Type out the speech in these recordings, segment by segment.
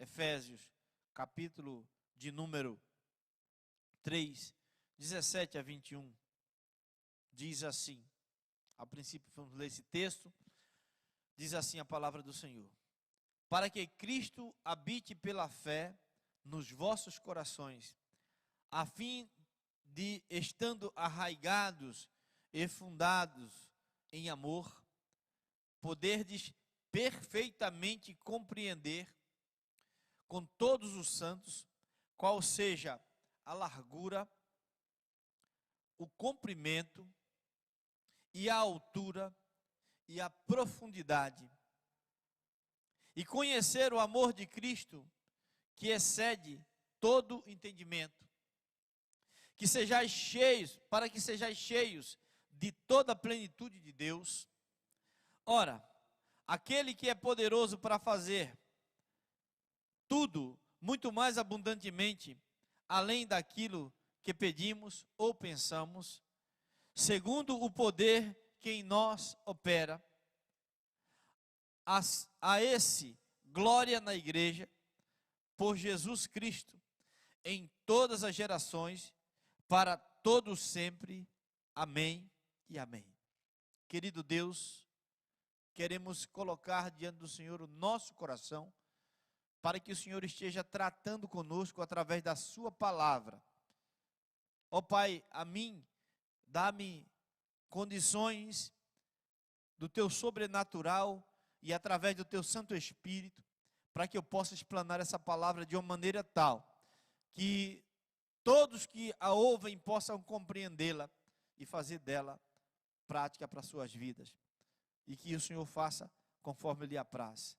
Efésios, capítulo de número 3, 17 a 21, diz assim, a princípio vamos ler esse texto, diz assim a palavra do Senhor: para que Cristo habite pela fé nos vossos corações, a fim de, estando arraigados e fundados em amor, poderdes perfeitamente compreender com todos os santos qual seja a largura, o comprimento e a altura e a profundidade, e conhecer o amor de Cristo, que excede todo entendimento, que sejais cheios, para que sejais cheios de toda a plenitude de Deus. Ora, aquele que é poderoso para fazer tudo muito mais abundantemente, além daquilo que pedimos ou pensamos, segundo o poder que em nós opera, a esse glória na igreja, por Jesus Cristo, em todas as gerações, para todos sempre. Amém e amém. Querido Deus, queremos colocar diante do Senhor o nosso coração, para que o Senhor esteja tratando conosco através da sua palavra. Ó Pai, a mim, dá-me condições do teu sobrenatural e através do teu Santo Espírito, para que eu possa explanar essa palavra de uma maneira tal, que todos que a ouvem possam compreendê-la e fazer dela prática para suas vidas. E que o Senhor faça conforme lhe apraz.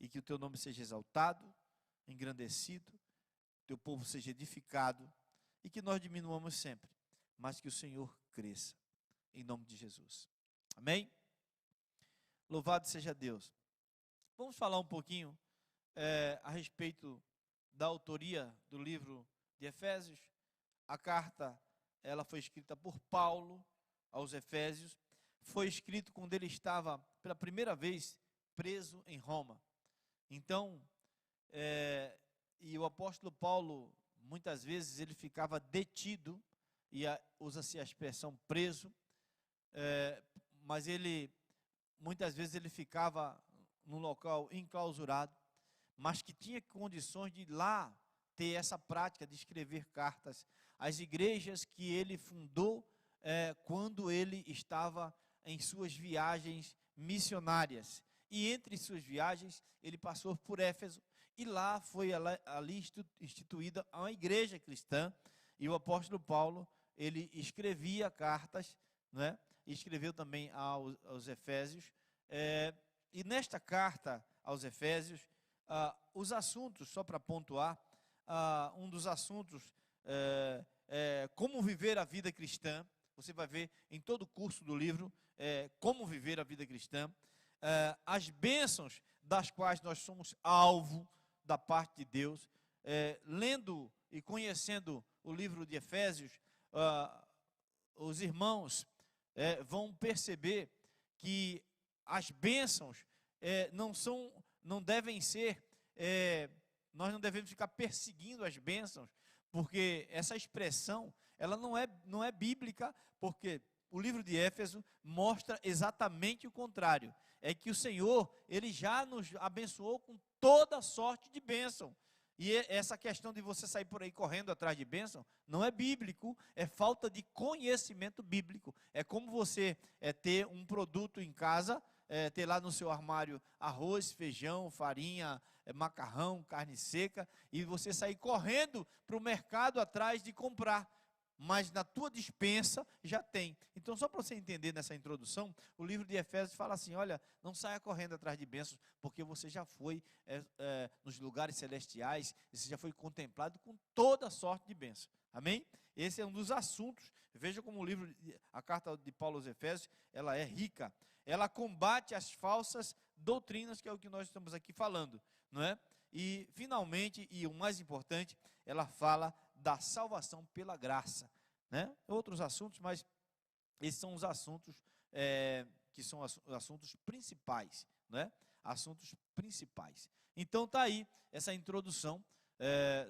E que o teu nome seja exaltado, engrandecido, teu povo seja edificado, e que nós diminuamos sempre, mas que o Senhor cresça, em nome de Jesus. Amém? Louvado seja Deus. Vamos falar um pouquinho a respeito da autoria do livro de Efésios. A carta, ela foi escrita por Paulo aos Efésios, foi escrito quando ele estava pela primeira vez preso em Roma. Então, e o apóstolo Paulo, muitas vezes ele ficava detido, e usa-se a expressão preso, mas muitas vezes ele ficava num local enclausurado, mas que tinha condições de lá ter essa prática de escrever cartas às igrejas que ele fundou quando ele estava em suas viagens missionárias. E entre suas viagens, ele passou por Éfeso, e lá foi ali instituída uma igreja cristã, e o apóstolo Paulo, ele escrevia cartas, né? E escreveu também aos Efésios, e nesta carta aos Efésios, os assuntos, só para pontuar, um dos assuntos como viver a vida cristã. Você vai ver em todo o curso do livro, como viver a vida cristã, as bênçãos das quais nós somos alvo da parte de Deus. Lendo e conhecendo o livro de Efésios, os irmãos vão perceber que as bênçãos não devem ser, nós não devemos ficar perseguindo as bênçãos, porque essa expressão, ela não é bíblica, porque o livro de Éfeso mostra exatamente o contrário. É que o Senhor, ele já nos abençoou com toda sorte de bênção. E essa questão de você sair por aí correndo atrás de bênção, não é bíblico, é falta de conhecimento bíblico. É como você ter um produto em casa, ter lá no seu armário arroz, feijão, farinha, macarrão, carne seca, e você sair correndo para o mercado atrás de comprar. Mas na tua despensa já tem. Então, só para você entender nessa introdução, o livro de Efésios fala assim: olha, não saia correndo atrás de bênçãos, porque você já foi nos lugares celestiais, e você já foi contemplado com toda sorte de bênçãos. Amém? Esse é um dos assuntos. Veja como a carta de Paulo aos Efésios, ela é rica. Ela combate as falsas doutrinas, que é o que nós estamos aqui falando, não é? E, finalmente, e o mais importante, ela fala da salvação pela graça, né? Outros assuntos, mas esses são os assuntos que são os assuntos principais, né? assuntos principais. Então está aí essa introdução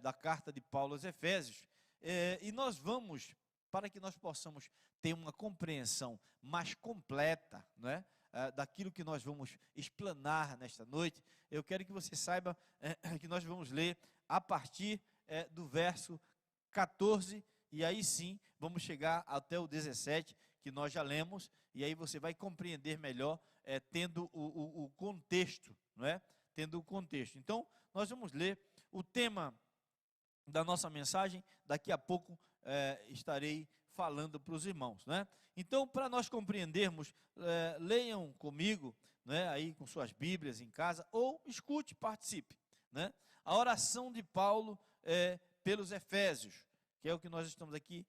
da carta de Paulo aos Efésios, e nós vamos, para que nós possamos ter uma compreensão mais completa, não é, daquilo que nós vamos explanar nesta noite, eu quero que você saiba que nós vamos ler a partir do verso 14, e aí sim vamos chegar até o 17, que nós já lemos, e aí você vai compreender melhor, tendo o contexto, não é? Tendo o contexto. Então, nós vamos ler o tema da nossa mensagem, daqui a pouco estarei falando para os irmãos, né? Então, para nós compreendermos, leiam comigo, né, aí com suas Bíblias em casa, ou escute, participe, né? A oração de Paulo pelos Efésios, que é o que nós estamos aqui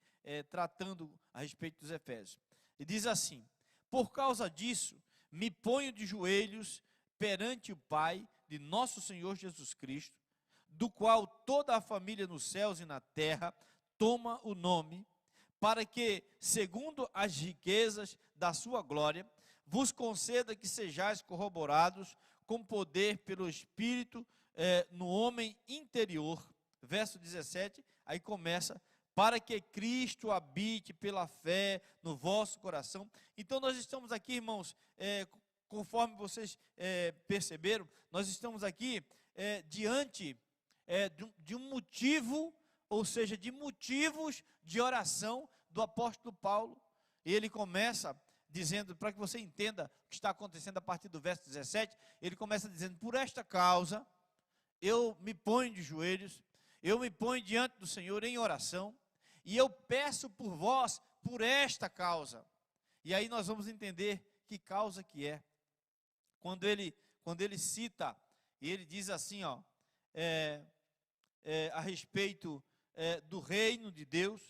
tratando a respeito dos Efésios. E diz assim: por causa disso, me ponho de joelhos perante o Pai de nosso Senhor Jesus Cristo, do qual toda a família nos céus e na terra toma o nome, para que, segundo as riquezas da sua glória, vos conceda que sejais corroborados com poder pelo Espírito no homem interior. Verso 17, aí começa: para que Cristo habite pela fé no vosso coração. Então nós estamos aqui, irmãos, conforme vocês perceberam, nós estamos aqui diante de um motivo, ou seja, de motivos de oração do apóstolo Paulo. E ele começa dizendo, para que você entenda o que está acontecendo a partir do verso 17, ele começa dizendo: por esta causa, eu me ponho de joelhos, eu me ponho diante do Senhor em oração, e eu peço por vós, por esta causa. E aí nós vamos entender que causa que é. Quando ele cita, e ele diz assim, ó, a respeito do reino de Deus,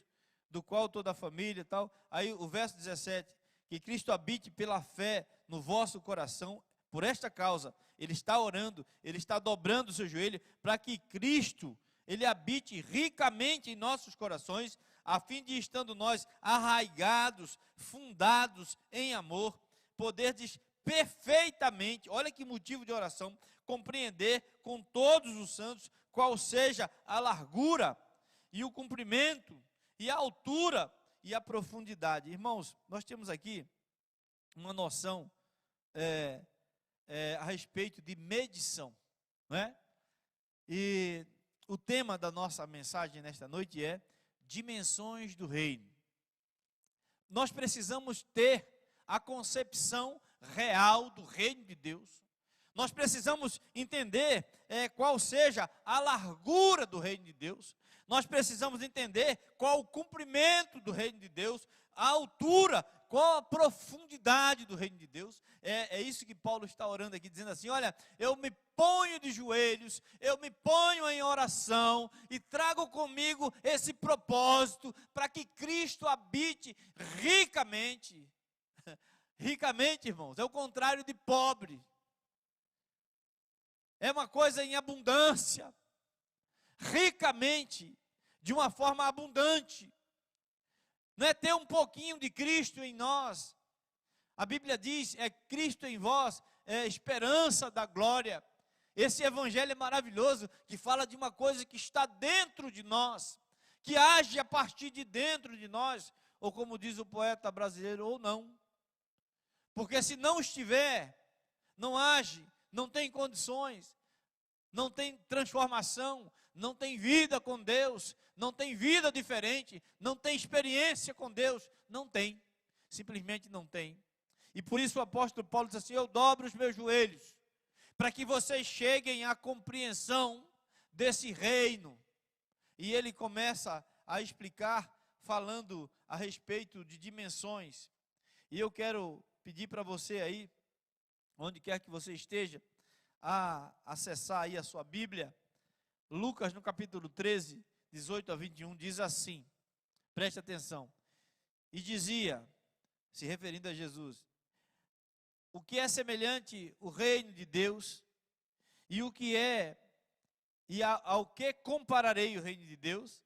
do qual toda a família e tal, aí o verso 17, que Cristo habite pela fé no vosso coração, por esta causa, ele está orando, ele está dobrando o seu joelho, para que Cristo, ele habite ricamente em nossos corações, a fim de, estando nós arraigados, fundados em amor, poderdes perfeitamente, olha que motivo de oração, compreender com todos os santos qual seja a largura e o comprimento e a altura e a profundidade. Irmãos, nós temos aqui uma noção a respeito de medição, não é? E o tema da nossa mensagem nesta noite é dimensões do reino. Nós precisamos ter a concepção real do reino de Deus. Nós precisamos entender qual seja a largura do reino de Deus. Nós precisamos entender qual o comprimento do reino de Deus, a altura, qual a profundidade do reino de Deus. É isso que Paulo está orando aqui, dizendo assim: olha, eu me ponho de joelhos, eu me ponho em oração e trago comigo esse propósito para que Cristo habite ricamente. Ricamente, irmãos, é o contrário de pobre. É uma coisa em abundância, ricamente, de uma forma abundante. Não é ter um pouquinho de Cristo em nós. A Bíblia diz, é Cristo em vós, é esperança da glória. Esse evangelho é maravilhoso, que fala de uma coisa que está dentro de nós, que age a partir de dentro de nós, ou como diz o poeta brasileiro, ou não. Porque se não estiver, não age, não tem condições, não tem transformação, não tem vida com Deus, não tem vida diferente, não tem experiência com Deus, não tem, simplesmente não tem. E por isso o apóstolo Paulo diz assim: eu dobro os meus joelhos, para que vocês cheguem à compreensão desse reino. E ele começa a explicar, falando a respeito de dimensões. E eu quero pedir para você aí, onde quer que você esteja, a acessar aí a sua Bíblia. Lucas no capítulo 13, 18 a 21, diz assim, preste atenção: e dizia, se referindo a Jesus, o que é semelhante o reino de Deus, e o que é, e ao que compararei o reino de Deus?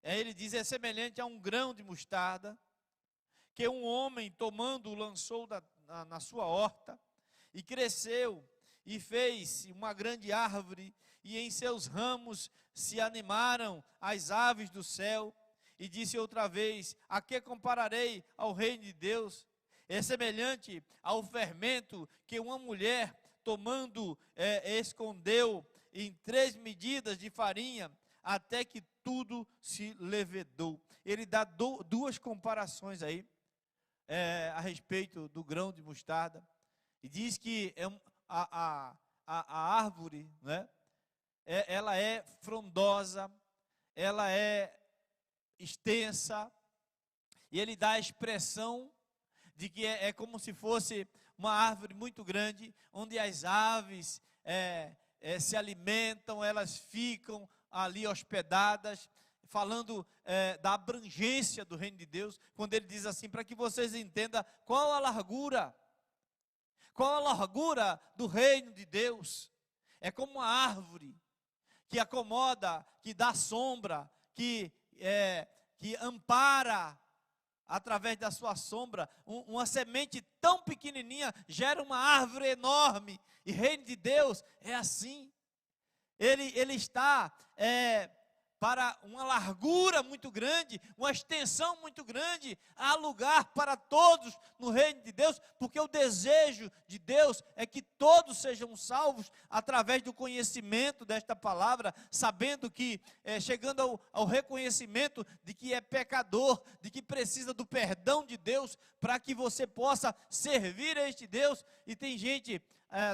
Ele diz, é semelhante a um grão de mostarda, que um homem tomando lançou na sua horta, e cresceu, e fez uma grande árvore, e em seus ramos se animaram as aves do céu. E disse outra vez: a que compararei ao reino de Deus? É semelhante ao fermento que uma mulher, tomando, escondeu em 3 medidas de farinha, até que tudo se levedou. Ele dá duas comparações aí, a respeito do grão de mostarda, e diz que a árvore, né, ela é frondosa, ela é extensa, e ele dá a expressão de que é como se fosse uma árvore muito grande, onde as aves se alimentam, elas ficam ali hospedadas, falando da abrangência do reino de Deus, quando ele diz assim, para que vocês entendam qual a largura do reino de Deus. É como uma árvore que acomoda, que dá sombra, que ampara através da sua sombra. Uma semente tão pequenininha gera uma árvore enorme, e reino de Deus é assim. Ele está para uma largura muito grande, uma extensão muito grande. Há lugar para todos no reino de Deus, porque o desejo de Deus é que todos sejam salvos através do conhecimento desta palavra, sabendo que, chegando ao reconhecimento de que é pecador, de que precisa do perdão de Deus, para que você possa servir a este Deus. E tem gente,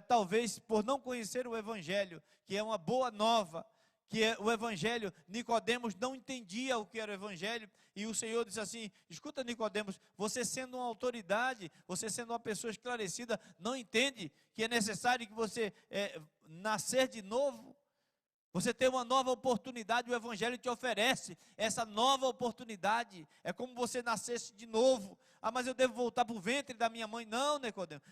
talvez por não conhecer o Evangelho, que é uma boa nova, que é o Evangelho. Nicodemos não entendia o que era o Evangelho, e o Senhor disse assim: escuta, Nicodemos, você sendo uma autoridade, você sendo uma pessoa esclarecida, não entende que é necessário que você nascer de novo? Você tem uma nova oportunidade, o Evangelho te oferece essa nova oportunidade. É como você nascesse de novo. Ah, mas eu devo voltar para o ventre da minha mãe? Não,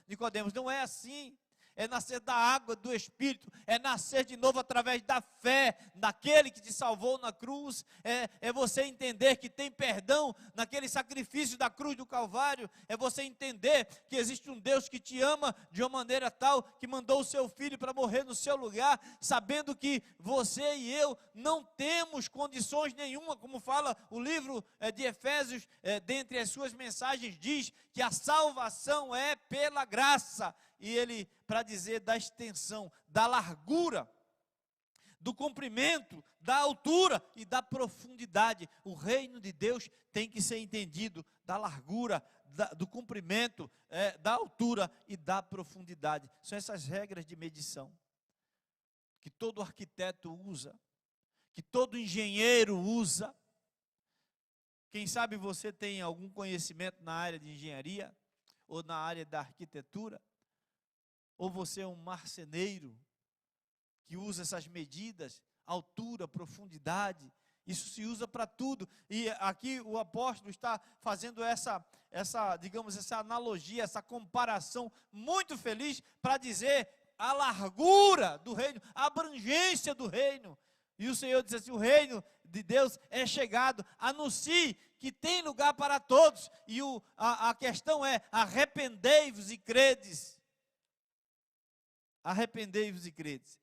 Nicodemos, não é assim. É nascer da água do Espírito, é nascer de novo através da fé naquele que te salvou na cruz, é você entender que tem perdão naquele sacrifício da cruz do Calvário, é você entender que existe um Deus que te ama de uma maneira tal, que mandou o seu Filho para morrer no seu lugar, sabendo que você e eu não temos condições nenhuma, como fala o livro de Efésios, dentre as suas mensagens, diz que a salvação é pela graça. E ele, para dizer da extensão, da largura, do comprimento, da altura e da profundidade, o reino de Deus tem que ser entendido da largura, do comprimento, da altura e da profundidade. São essas regras de medição que todo arquiteto usa, que todo engenheiro usa. Quem sabe você tem algum conhecimento na área de engenharia ou na área da arquitetura? Ou você é um marceneiro que usa essas medidas, altura, profundidade? Isso se usa para tudo. E aqui o apóstolo está fazendo essa analogia, essa comparação muito feliz para dizer a largura do reino, a abrangência do reino. E o Senhor diz assim: o reino de Deus é chegado, anuncie que tem lugar para todos. E a questão é: arrependei-vos e credes. Arrependei-vos e credes.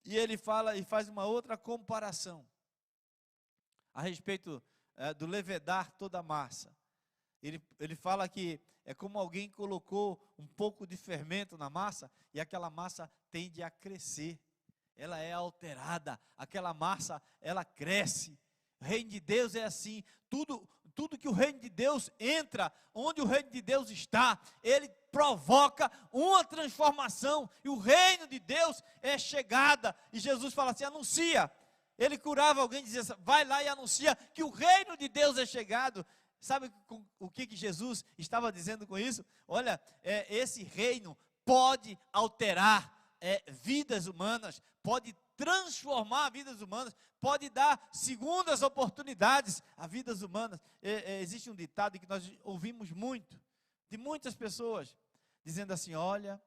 E ele fala e faz uma outra comparação a respeito do levedar toda a massa. Ele fala que é como alguém colocou um pouco de fermento na massa, e aquela massa tende a crescer, ela é alterada, aquela massa, ela cresce. O reino de Deus é assim, tudo que o reino de Deus entra, onde o reino de Deus está, ele provoca uma transformação, e o reino de Deus é chegada. E Jesus fala assim: anuncia. Ele curava alguém e dizia assim: vai lá e anuncia que o reino de Deus é chegado. Sabe o que Jesus estava dizendo com isso? Olha, esse reino pode alterar vidas humanas, pode transformar vidas humanas, pode dar segundas oportunidades a vidas humanas. Existe um ditado que nós ouvimos muito, de muitas pessoas, dizendo assim: olha,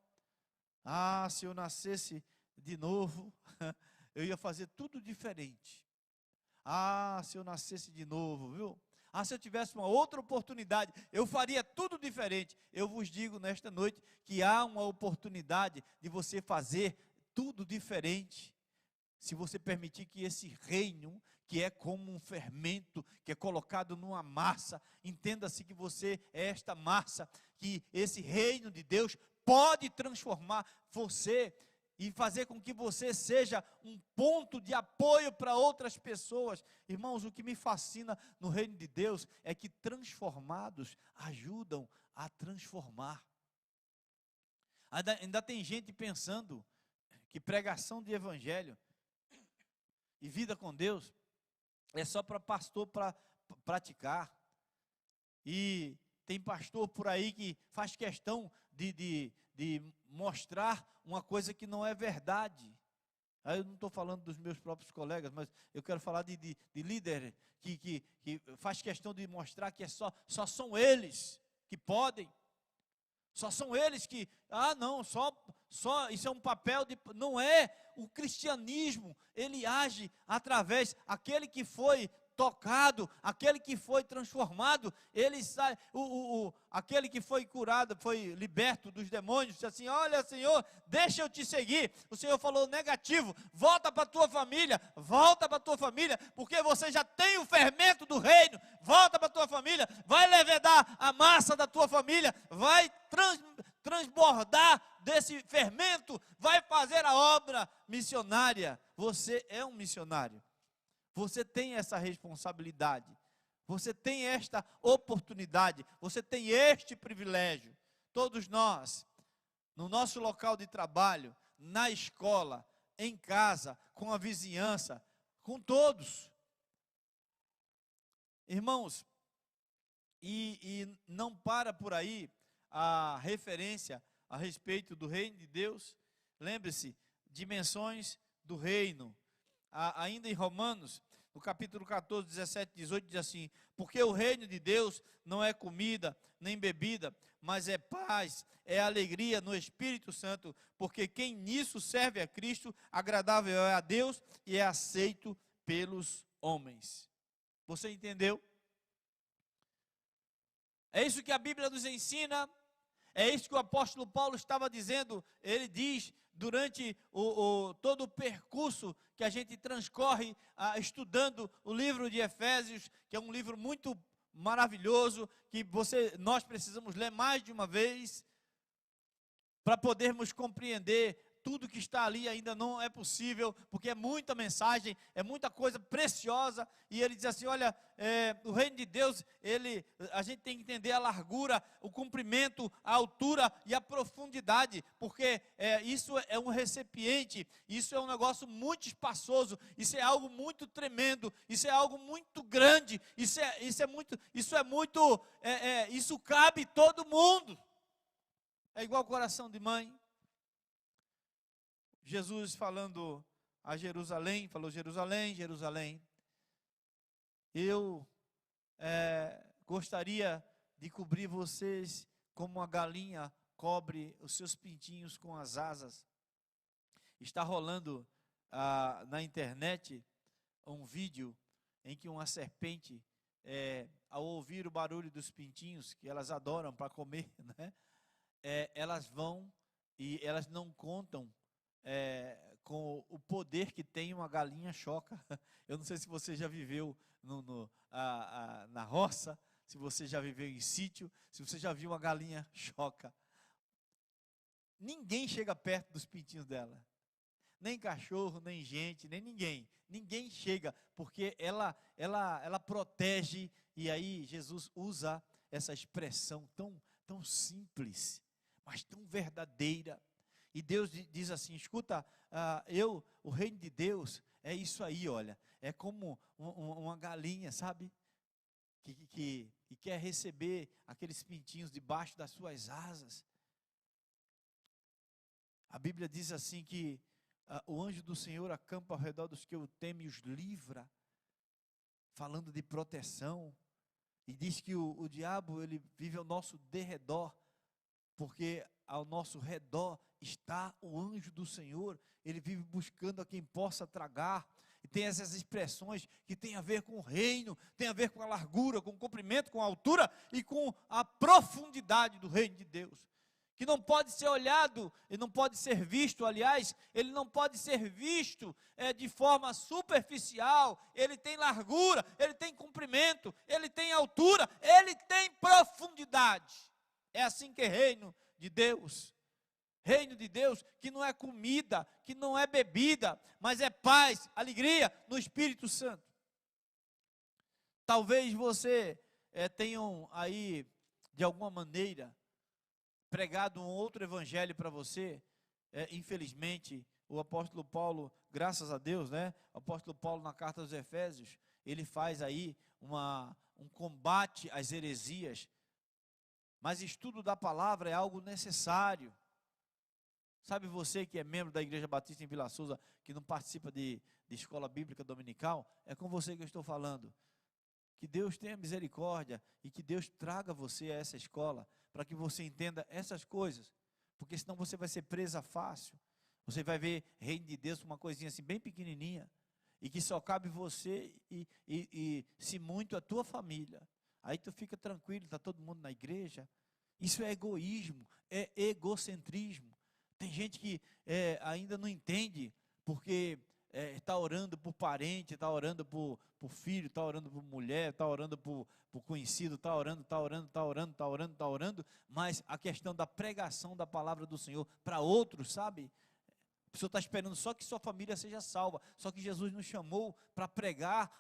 se eu nascesse de novo, eu ia fazer tudo diferente. Se eu nascesse de novo, viu? se eu tivesse uma outra oportunidade, eu faria tudo diferente. Eu vos digo nesta noite que há uma oportunidade de você fazer tudo diferente. Se você permitir que esse reino, que é como um fermento, que é colocado numa massa, entenda-se que você é esta massa, que esse reino de Deus pode transformar você e fazer com que você seja um ponto de apoio para outras pessoas. Irmãos, o que me fascina no reino de Deus é que transformados ajudam a transformar. Ainda tem gente pensando que pregação de evangelho e vida com Deus é só para pastor para praticar. E tem pastor por aí que faz questão de mostrar uma coisa que não é verdade. Aí eu não estou falando dos meus próprios colegas, mas eu quero falar de líder que faz questão de mostrar que só são eles que podem. Só são eles que, não, só isso é um papel de, não é. O cristianismo, ele age através, aquele que foi tocado, aquele que foi transformado, ele sai, aquele que foi curado, foi liberto dos demônios, disse assim: olha, Senhor, deixa eu te seguir. O Senhor falou negativo: volta para a tua família, porque você já tem o fermento do reino. Volta para a tua família, vai levedar a massa da tua família, vai transbordar desse fermento, vai fazer a obra missionária. Você é um missionário. Você tem essa responsabilidade, você tem esta oportunidade, você tem este privilégio. Todos nós, no nosso local de trabalho, na escola, em casa, com a vizinhança, com todos. Irmãos, e não para por aí a referência a respeito do reino de Deus. Lembre-se, dimensões do reino. Ainda em Romanos, no capítulo 14, 17, 18, diz assim: porque o reino de Deus não é comida nem bebida, mas é paz, é alegria no Espírito Santo, porque quem nisso serve a Cristo, agradável é a Deus e é aceito pelos homens. Você entendeu? É isso que a Bíblia nos ensina, é isso que o apóstolo Paulo estava dizendo. Ele diz, durante todo o percurso que a gente transcorre estudando o livro de Efésios, que é um livro muito maravilhoso, que nós precisamos ler mais de uma vez, para podermos compreender tudo que está ali. Ainda não é possível, porque é muita mensagem, é muita coisa preciosa. E ele diz assim: olha, o reino de Deus, a gente tem que entender a largura, o comprimento, a altura e a profundidade, porque isso é um recipiente, isso é um negócio muito espaçoso, isso é algo muito tremendo, isso é algo muito grande, isso cabe todo mundo. É igual coração de mãe. Jesus falando a Jerusalém, falou: Jerusalém, Jerusalém, eu gostaria de cobrir vocês como a galinha cobre os seus pintinhos com as asas. Está rolando na internet um vídeo em que uma serpente, ao ouvir o barulho dos pintinhos, que elas adoram para comer, né? Elas vão e elas não contam com o poder que tem uma galinha choca. Eu não sei se você já viveu na roça, se você já viveu em sítio, se você já viu uma galinha choca. Ninguém chega perto dos pintinhos dela. Nem cachorro, nem gente, nem ninguém. Ninguém chega, porque ela protege. E aí Jesus usa essa expressão tão simples, mas tão verdadeira. E Deus diz assim: escuta, o reino de Deus é isso aí, olha. É como uma galinha, sabe? Que quer receber aqueles pintinhos debaixo das suas asas. A Bíblia diz assim que o anjo do Senhor acampa ao redor dos que o temem e os livra, falando de proteção. E diz que o diabo, ele vive ao nosso derredor, porque ao nosso redor está o anjo do Senhor. Ele vive buscando a quem possa tragar, e tem essas expressões que tem a ver com o reino, tem a ver com a largura, com o comprimento, com a altura e com a profundidade do reino de Deus. Que não pode ser olhado, e não pode ser visto, aliás, ele não pode ser visto de forma superficial. Ele tem largura, ele tem comprimento, ele tem altura, ele tem profundidade. É assim que é reino de Deus. Reino de Deus que não é comida, que não é bebida, mas é paz, alegria no Espírito Santo. Talvez você tenham aí, de alguma maneira, pregado um outro evangelho para você. Infelizmente, o apóstolo Paulo, graças a Deus, né? O apóstolo Paulo, na carta aos Efésios, ele faz aí um combate às heresias. Mas estudo da palavra é algo necessário. Sabe você que é membro da Igreja Batista em Vila Souza, que não participa de escola bíblica dominical? É com você que eu estou falando. Que Deus tenha misericórdia e que Deus traga você a essa escola, para que você entenda essas coisas. Porque senão você vai ser presa fácil. Você vai ver reino de Deus, uma coisinha assim bem pequenininha, e que só cabe você e se muito a tua família. Aí tu fica tranquilo, está todo mundo na igreja. Isso é egoísmo, é egocentrismo. Tem gente que ainda não entende, porque está orando por parente, está orando por filho, está orando por mulher, está orando por conhecido, está orando, mas a questão da pregação da palavra do Senhor para outros, sabe? A pessoa está esperando só que sua família seja salva, só que Jesus nos chamou para pregar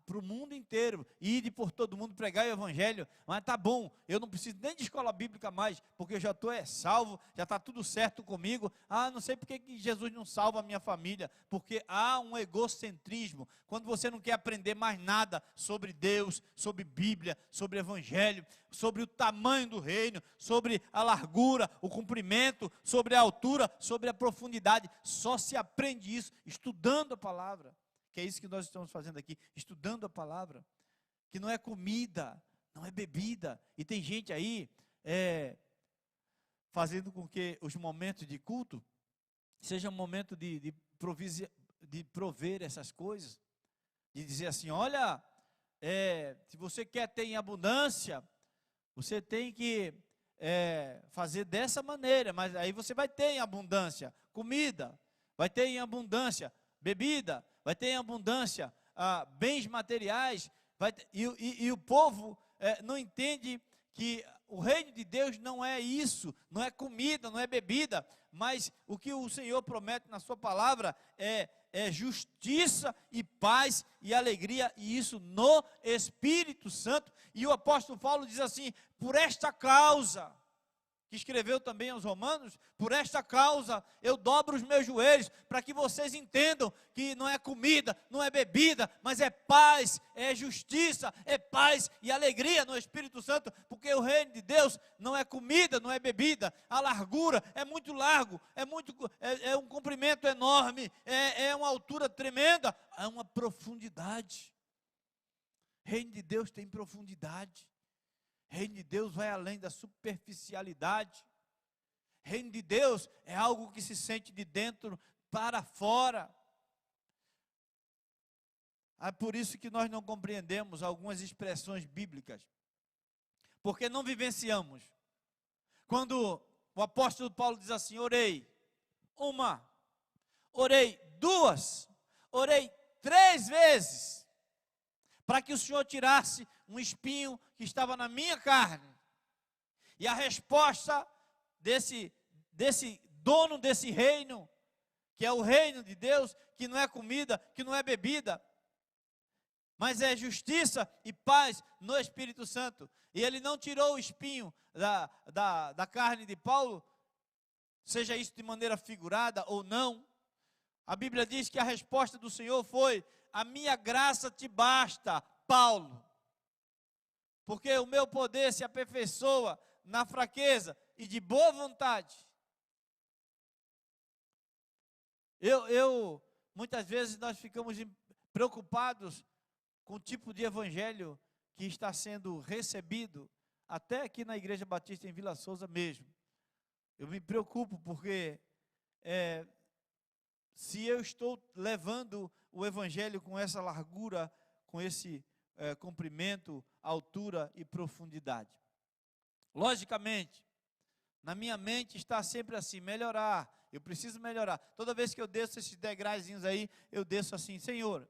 para o mundo inteiro, ir por todo mundo, pregar o evangelho. Mas tá bom, eu não preciso nem de escola bíblica mais, porque eu já estou salvo, já está tudo certo comigo. Não sei porque que Jesus não salva a minha família, porque há um egocentrismo, quando você não quer aprender mais nada sobre Deus, sobre Bíblia, sobre evangelho, sobre o tamanho do reino, sobre a largura, o comprimento, sobre a altura, sobre a profundidade. Só se aprende isso estudando a palavra, que é isso que nós estamos fazendo aqui, estudando a palavra, que não é comida, não é bebida. E tem gente aí fazendo com que os momentos de culto sejam momentos de prover essas coisas, de dizer assim: olha, se você quer ter em abundância, você tem que fazer dessa maneira, mas aí você vai ter em abundância comida, vai ter em abundância bebida, vai ter em abundância bens materiais, e o povo não entende que o reino de Deus não é isso, não é comida, não é bebida, mas o que o Senhor promete na sua palavra é justiça e paz e alegria, e isso no Espírito Santo. E o apóstolo Paulo diz assim: por esta causa, que escreveu também aos Romanos, por esta causa eu dobro os meus joelhos, para que vocês entendam que não é comida, não é bebida, mas é paz, é justiça, é paz e alegria no Espírito Santo, porque o reino de Deus não é comida, não é bebida. A largura é muito largo, é um comprimento enorme, é uma altura tremenda, é uma profundidade. Reino de Deus tem profundidade. Reino de Deus vai além da superficialidade. Reino de Deus é algo que se sente de dentro para fora. É por isso que nós não compreendemos algumas expressões bíblicas, porque não vivenciamos. Quando o apóstolo Paulo diz assim: orei uma, orei duas, orei 3 vezes, para que o Senhor tirasse um espinho que estava na minha carne. E a resposta desse dono desse reino, que é o reino de Deus, que não é comida, que não é bebida, mas é justiça e paz no Espírito Santo. E ele não tirou o espinho da carne de Paulo, seja isso de maneira figurada ou não. A Bíblia diz que a resposta do Senhor foi: a minha graça te basta, Paulo, porque o meu poder se aperfeiçoa na fraqueza, e de boa vontade. Muitas vezes nós ficamos preocupados com o tipo de evangelho que está sendo recebido, até aqui na Igreja Batista em Vila Souza mesmo. Eu me preocupo porque se eu estou levando o evangelho com essa largura, com esse comprimento, altura e profundidade. Logicamente, na minha mente está sempre assim, melhorar, eu preciso melhorar. Toda vez que eu desço esses degrauzinhos aí, eu desço assim, Senhor,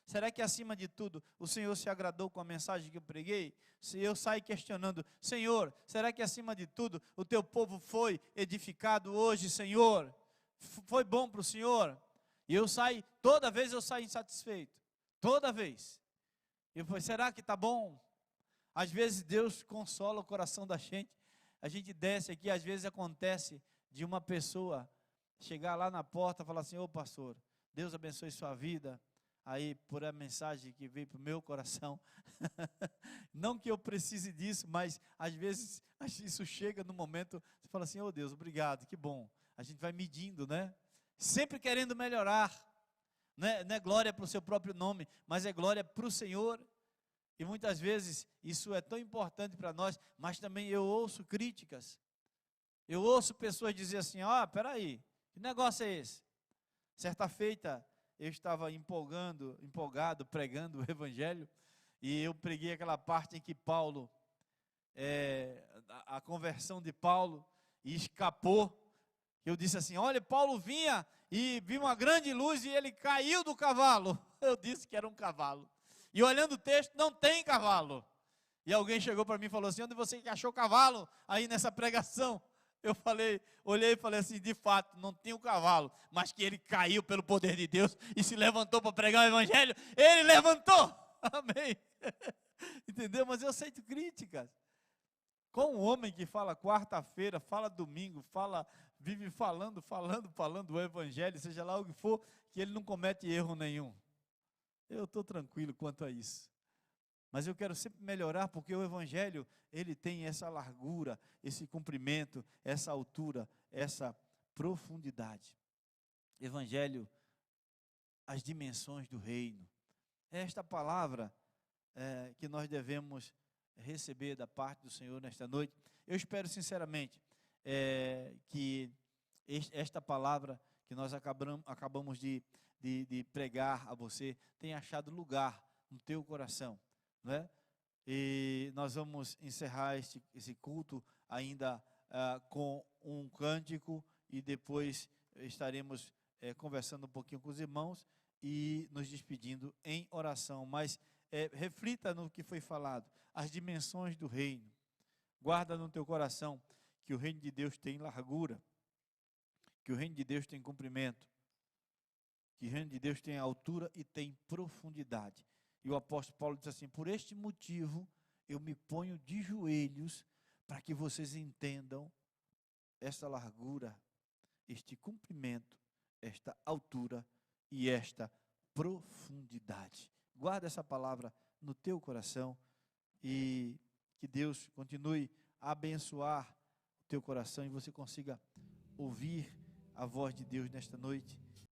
será que acima de tudo o Senhor se agradou com a mensagem que eu preguei? Se eu saio questionando, Senhor, será que acima de tudo o teu povo foi edificado hoje, Senhor? Foi bom para o Senhor? E eu saio, toda vez eu saio insatisfeito, toda vez. Eu falei, será que está bom? Às vezes Deus consola o coração da gente. A gente desce aqui, às vezes acontece de uma pessoa chegar lá na porta e falar assim, ô pastor, Deus abençoe sua vida, aí por a mensagem que veio para o meu coração, não que eu precise disso, mas às vezes isso chega no momento, você fala assim, ô Deus, obrigado, que bom, a gente vai medindo, né? Sempre querendo melhorar, não é glória para o seu próprio nome, mas é glória para o Senhor. E muitas vezes isso é tão importante para nós, mas também eu ouço críticas. Eu ouço pessoas dizer assim, peraí, que negócio é esse? Certa feita eu estava empolgado, pregando o evangelho, e eu preguei aquela parte em que Paulo, a conversão de Paulo, e escapou. Eu disse assim, olha, Paulo vinha e viu uma grande luz e ele caiu do cavalo. Eu disse que era um cavalo. E olhando o texto, não tem cavalo. E alguém chegou para mim e falou assim, onde você achou cavalo aí nessa pregação? Eu olhei e falei assim, de fato, não tem o cavalo, mas que ele caiu pelo poder de Deus e se levantou para pregar o evangelho, ele levantou. Amém. Entendeu? Mas eu aceito críticas. Com um homem que fala quarta-feira, fala domingo, vive falando o evangelho, seja lá o que for, que ele não comete erro nenhum. Eu estou tranquilo quanto a isso. Mas eu quero sempre melhorar, porque o evangelho, ele tem essa largura, esse comprimento, essa altura, essa profundidade. Evangelho, as dimensões do reino. É esta palavra que nós devemos receber da parte do Senhor nesta noite. Eu espero sinceramente que esta palavra que nós acabamos de pregar a você tenha achado lugar no teu coração, não é? E nós vamos encerrar esse culto ainda com um cântico, e depois estaremos conversando um pouquinho com os irmãos e nos despedindo em oração. Mas reflita no que foi falado, as dimensões do reino. Guarda no teu coração que o reino de Deus tem largura, que o reino de Deus tem comprimento, que o reino de Deus tem altura e tem profundidade. E o apóstolo Paulo diz assim, por este motivo eu me ponho de joelhos para que vocês entendam esta largura, este comprimento, esta altura e esta profundidade. Guarda essa palavra no teu coração e que Deus continue a abençoar o teu coração e você consiga ouvir a voz de Deus nesta noite